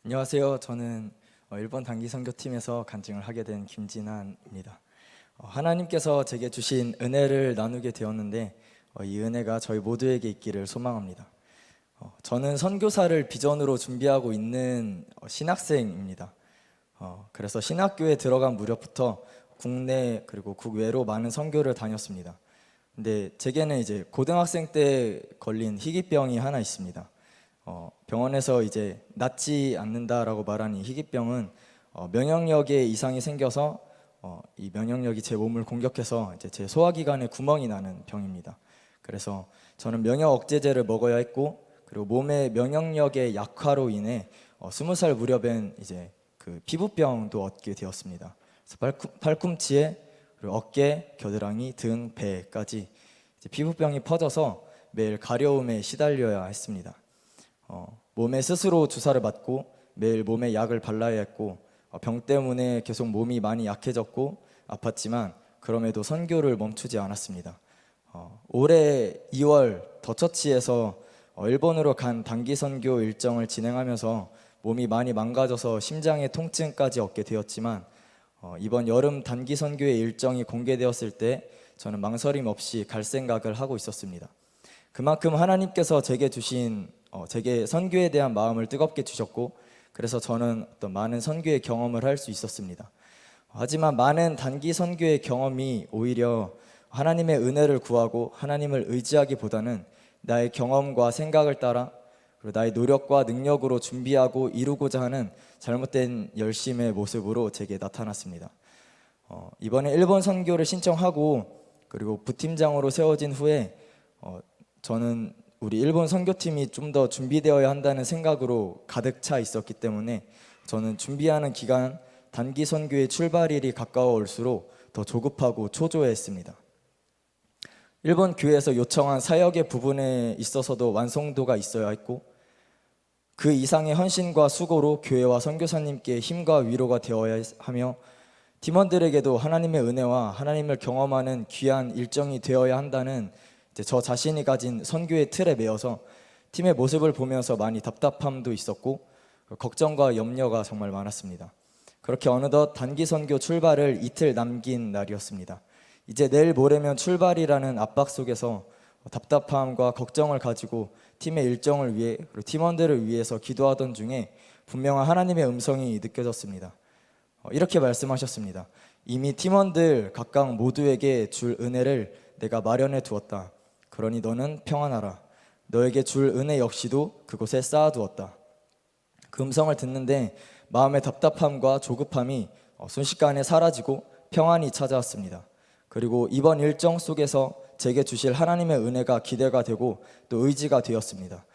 안녕하세요. 저는 일본 단기 선교팀에서 간증을 하게 된 김진환입니다. 하나님께서 제게 주신 은혜를 나누게 되었는데 이 은혜가 저희 모두에게 있기를 소망합니다. 저는 선교사를 비전으로 준비하고 있는 신학생입니다. 그래서 신학교에 들어간 무렵부터 국내 그리고 국외로 많은 선교를 다녔습니다. 근데 제게는 이제 고등학생 때 걸린 희귀병이 하나 있습니다. 병원에서 이제 낫지 않는다라고 말한 이 희귀병은 면역력에 이상이 생겨서 이 면역력이 제 몸을 공격해서 이제 제 소화기관에 구멍이 나는 병입니다. 그래서 저는 면역 억제제를 먹어야 했고, 그리고 몸의 면역력의 약화로 인해 20살 무렵엔 이제 그 피부병도 얻게 되었습니다. 그래서 팔꿈치에, 그리고 어깨, 겨드랑이, 등, 배까지 이제 피부병이 퍼져서 매일 가려움에 시달려야 했습니다. 몸에 스스로 주사를 맞고 매일 몸에 약을 발라야 했고, 병 때문에 계속 몸이 많이 약해졌고 아팠지만 그럼에도 선교를 멈추지 않았습니다. 올해 2월 더처치에서 일본으로 간 단기 선교 일정을 진행하면서 몸이 많이 망가져서 심장의 통증까지 얻게 되었지만 이번 여름 단기 선교의 일정이 공개되었을 때 저는 망설임 없이 갈 생각을 하고 있었습니다. 그만큼 하나님께서 제게 선교에 대한 마음을 뜨겁게 주셨고, 그래서 저는 어떤 많은 선교의 경험을 할 수 있었습니다. 하지만 많은 단기 선교의 경험이 오히려 하나님의 은혜를 구하고 하나님을 의지하기보다는 나의 경험과 생각을 따라, 그리고 나의 노력과 능력으로 준비하고 이루고자 하는 잘못된 열심의 모습으로 제게 나타났습니다. 이번에 일본 선교를 신청하고 그리고 부팀장으로 세워진 후에 저는 우리 일본 선교팀이 좀 더 준비되어야 한다는 생각으로 가득 차 있었기 때문에 저는 준비하는 기간, 단기 선교의 출발일이 가까워 올수록 더 조급하고 초조해했습니다. 일본 교회에서 요청한 사역의 부분에 있어서도 완성도가 있어야 했고, 그 이상의 헌신과 수고로 교회와 선교사님께 힘과 위로가 되어야 하며, 팀원들에게도 하나님의 은혜와 하나님을 경험하는 귀한 일정이 되어야 한다는 저 자신이 가진 선교의 틀에 매여서 팀의 모습을 보면서 많이 답답함도 있었고 걱정과 염려가 정말 많았습니다. 그렇게 어느덧 단기 선교 출발을 이틀 남긴 날이었습니다. 이제 내일 모레면 출발이라는 압박 속에서 답답함과 걱정을 가지고 팀의 일정을 위해, 그리고 팀원들을 위해서 기도하던 중에 분명한 하나님의 음성이 느껴졌습니다. 이렇게 말씀하셨습니다. 이미 팀원들 각각 모두에게 줄 은혜를 내가 마련해 두었다. 그러니 너는 평안하라. 너에게 줄 은혜 역시도 그곳에 쌓아두었다. 그 음성을 듣는데 마음의 답답함과 조급함이 순식간에 사라지고 평안이 찾아왔습니다. 그리고 이번 일정 속에서 제게 주실 하나님의 은혜가 기대가 되고 또 의지가 되었습니다.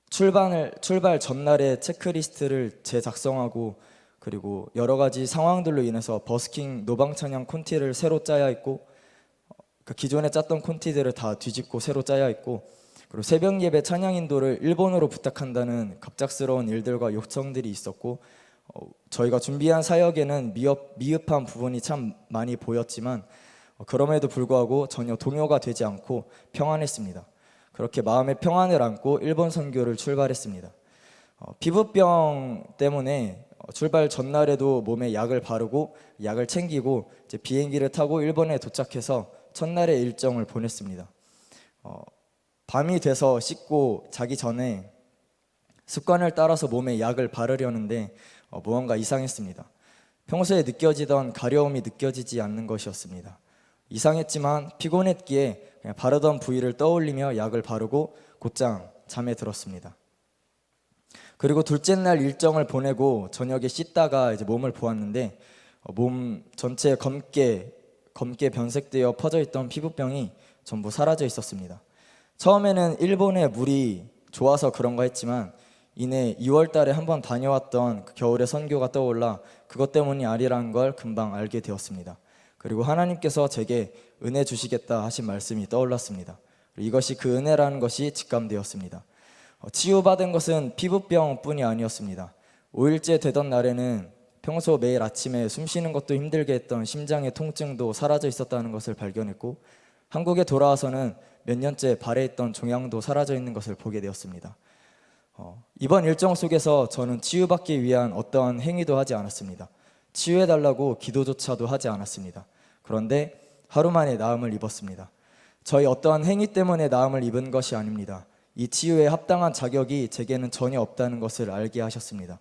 출발 전날에 체크리스트를 재작성하고, 그리고 여러 가지 상황들로 인해서 버스킹 노방 찬양 콘티를 새로 짜야 했고, 기존에 짰던 콘티들을 다 뒤집고 새로 짜야 했고, 그리고 새벽 예배 찬양 인도를 일본어로 부탁한다는 갑작스러운 일들과 요청들이 있었고, 저희가 준비한 사역에는 미흡한 부분이 참 많이 보였지만 그럼에도 불구하고 전혀 동요가 되지 않고 평안했습니다. 그렇게 마음의 평안을 안고 일본 선교를 출발했습니다. 피부병 때문에 출발 전날에도 몸에 약을 바르고 약을 챙기고 이제 비행기를 타고 일본에 도착해서 첫날의 일정을 보냈습니다. 밤이 돼서 씻고 자기 전에 습관을 따라서 몸에 약을 바르려는데 무언가 이상했습니다. 평소에 느껴지던 가려움이 느껴지지 않는 것이었습니다. 이상했지만 피곤했기에 그냥 바르던 부위를 떠올리며 약을 바르고 곧장 잠에 들었습니다. 그리고 둘째 날 일정을 보내고 저녁에 씻다가 이제 몸을 보았는데 몸 전체에 검게 변색되어 퍼져 있던 피부병이 전부 사라져 있었습니다. 처음에는 일본의 물이 좋아서 그런가 했지만 이내 2월 달에 한번 다녀왔던 그 겨울의 선교가 떠올라 그것 때문이 아니라는 걸 금방 알게 되었습니다. 그리고 하나님께서 제게 은혜 주시겠다 하신 말씀이 떠올랐습니다. 이것이 그 은혜라는 것이 직감되었습니다. 치유받은 것은 피부병뿐이 아니었습니다. 5일째 되던 날에는 평소 매일 아침에 숨 쉬는 것도 힘들게 했던 심장의 통증도 사라져 있었다는 것을 발견했고, 한국에 돌아와서는 몇 년째 발에 있던 종양도 사라져 있는 것을 보게 되었습니다. 이번 일정 속에서 저는 치유받기 위한 어떠한 행위도 하지 않았습니다. 치유해달라고 기도조차도 하지 않았습니다. 그런데 하루 만에 나음을 입었습니다. 저희 어떠한 행위 때문에 나음을 입은 것이 아닙니다. 이 치유에 합당한 자격이 제게는 전혀 없다는 것을 알게 하셨습니다.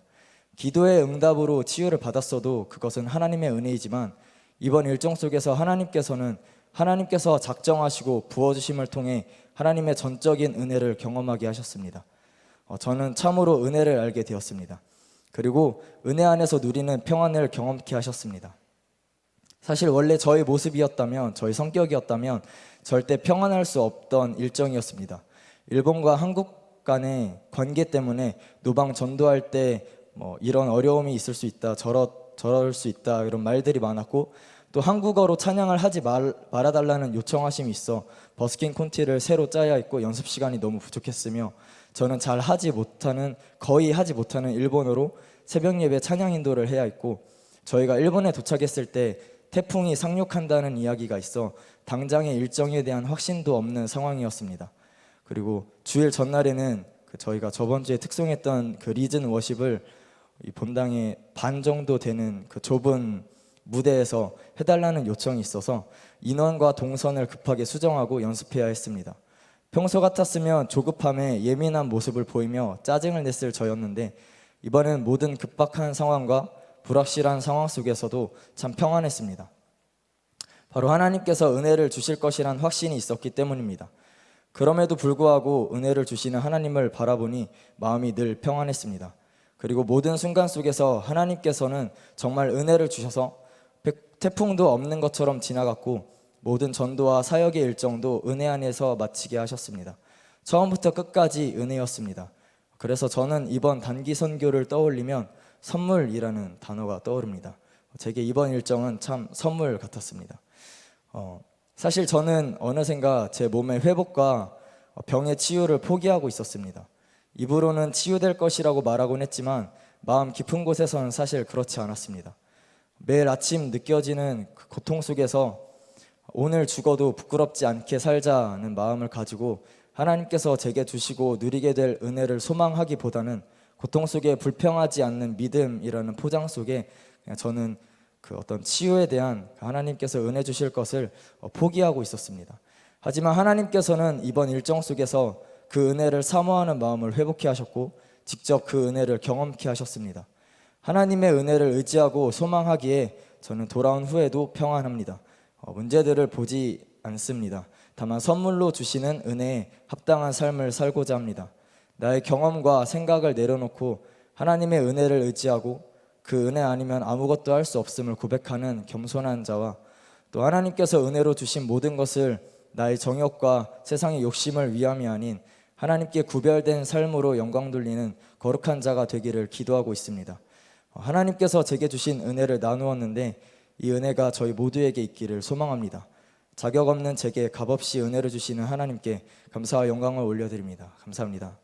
기도의 응답으로 치유를 받았어도 그것은 하나님의 은혜이지만 이번 일정 속에서 하나님께서 작정하시고 부어주심을 통해 하나님의 전적인 은혜를 경험하게 하셨습니다. 저는 참으로 은혜를 알게 되었습니다. 그리고 은혜 안에서 누리는 평안을 경험케 하셨습니다. 사실 원래 저의 모습이었다면, 저의 성격이었다면 절대 평안할 수 없던 일정이었습니다. 일본과 한국 간의 관계 때문에 노방 전도할 때 이런 어려움이 있을 수 있다, 저럴 수 있다, 이런 말들이 많았고, 또 한국어로 찬양을 하지 말아달라는 요청하심이 있어 버스킹 콘티를 새로 짜야 했고 연습 시간이 너무 부족했으며, 저는 거의 하지 못하는 일본어로 새벽 예배 찬양 인도를 해야 했고, 저희가 일본에 도착했을 때 태풍이 상륙한다는 이야기가 있어 당장의 일정에 대한 확신도 없는 상황이었습니다. 그리고 주일 전날에는 저희가 저번 주에 특송했던 그 리즌 워십을 이 본당의 반 정도 되는 그 좁은 무대에서 해달라는 요청이 있어서 인원과 동선을 급하게 수정하고 연습해야 했습니다. 평소 같았으면 조급함에 예민한 모습을 보이며 짜증을 냈을 저였는데, 이번엔 모든 급박한 상황과 불확실한 상황 속에서도 참 평안했습니다. 바로 하나님께서 은혜를 주실 것이란 확신이 있었기 때문입니다. 그럼에도 불구하고 은혜를 주시는 하나님을 바라보니 마음이 늘 평안했습니다. 그리고 모든 순간 속에서 하나님께서는 정말 은혜를 주셔서 태풍도 없는 것처럼 지나갔고, 모든 전도와 사역의 일정도 은혜 안에서 마치게 하셨습니다. 처음부터 끝까지 은혜였습니다. 그래서 저는 이번 단기 선교를 떠올리면 선물이라는 단어가 떠오릅니다. 제게 이번 일정은 참 선물 같았습니다. 사실 저는 어느샌가 제 몸의 회복과 병의 치유를 포기하고 있었습니다. 입으로는 치유될 것이라고 말하곤 했지만 마음 깊은 곳에서는 사실 그렇지 않았습니다. 매일 아침 느껴지는 그 고통 속에서 오늘 죽어도 부끄럽지 않게 살자는 마음을 가지고 하나님께서 제게 주시고 누리게 될 은혜를 소망하기보다는 고통 속에 불평하지 않는 믿음이라는 포장 속에 그냥 저는 그 어떤 치유에 대한 하나님께서 은혜 주실 것을 포기하고 있었습니다. 하지만 하나님께서는 이번 일정 속에서 그 은혜를 사모하는 마음을 회복케 하셨고 직접 그 은혜를 경험케 하셨습니다. 하나님의 은혜를 의지하고 소망하기에 저는 돌아온 후에도 평안합니다. 문제들을 보지 않습니다. 다만 선물로 주시는 은혜에 합당한 삶을 살고자 합니다. 나의 경험과 생각을 내려놓고 하나님의 은혜를 의지하고 그 은혜 아니면 아무것도 할 수 없음을 고백하는 겸손한 자와, 또 하나님께서 은혜로 주신 모든 것을 나의 정욕과 세상의 욕심을 위함이 아닌 하나님께 구별된 삶으로 영광 돌리는 거룩한 자가 되기를 기도하고 있습니다. 하나님께서 제게 주신 은혜를 나누었는데 이 은혜가 저희 모두에게 있기를 소망합니다. 자격 없는 제게 값없이 은혜를 주시는 하나님께 감사와 영광을 올려드립니다. 감사합니다.